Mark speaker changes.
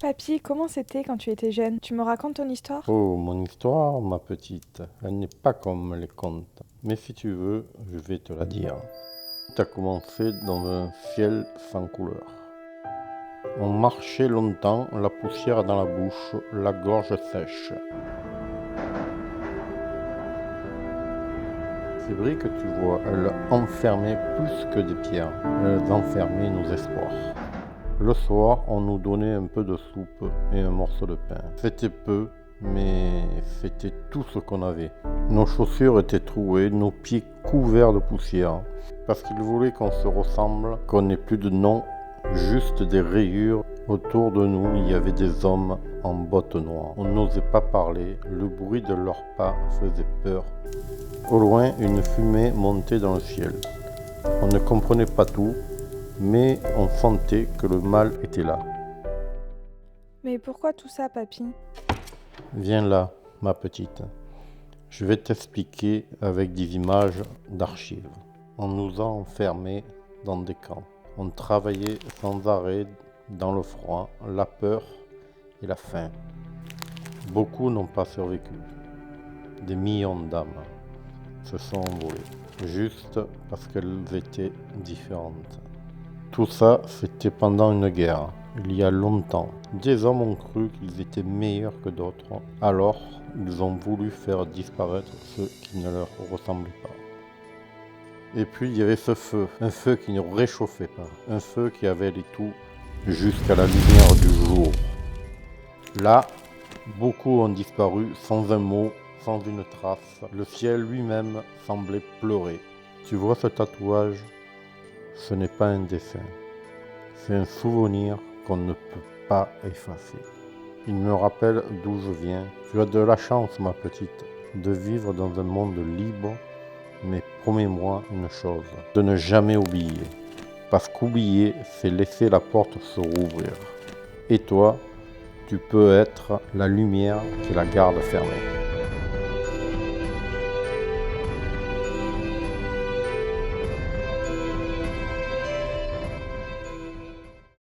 Speaker 1: Papy, comment c'était quand tu étais jeune? Tu me racontes ton histoire?
Speaker 2: Oh, mon histoire, ma petite, elle n'est pas comme les contes. Mais si tu veux, je vais te la dire. Tout a commencé dans un ciel sans couleur. On marchait longtemps, la poussière dans la bouche, la gorge sèche. Ces briques que tu vois, elles enfermaient plus que des pierres. Elles enfermaient nos espoirs. Le soir, on nous donnait un peu de soupe et un morceau de pain. C'était peu, mais c'était tout ce qu'on avait. Nos chaussures étaient trouées, nos pieds couverts de poussière. Parce qu'ils voulaient qu'on se ressemble, qu'on n'ait plus de nom, juste des rayures. Autour de nous, il y avait des hommes en bottes noires. On n'osait pas parler, le bruit de leurs pas faisait peur. Au loin, une fumée montait dans le ciel. On ne comprenait pas tout, mais on sentait que le mal était là.
Speaker 1: Mais pourquoi tout ça, papy?
Speaker 2: Viens là, ma petite. Je vais t'expliquer avec des images d'archives. On nous a enfermés dans des camps. On travaillait sans arrêt dans le froid, la peur et la faim. Beaucoup n'ont pas survécu. Des millions d'âmes se sont envolées, juste parce qu'elles étaient différentes. Tout ça, c'était pendant une guerre, il y a longtemps. Des hommes ont cru qu'ils étaient meilleurs que d'autres, alors ils ont voulu faire disparaître ceux qui ne leur ressemblaient pas. Et puis il y avait ce feu, un feu qui ne réchauffait pas, un feu qui avait les tout jusqu'à la lumière du jour. Là, beaucoup ont disparu sans un mot, sans une trace. Le ciel lui-même semblait pleurer. Tu vois ce tatouage? Ce n'est pas un dessin. C'est un souvenir qu'on ne peut pas effacer. Il me rappelle d'où je viens. Tu as de la chance, ma petite, de vivre dans un monde libre, mais promets-moi une chose, de ne jamais oublier. Parce qu'oublier, c'est laisser la porte se rouvrir. Et toi, tu peux être la lumière qui la garde fermée.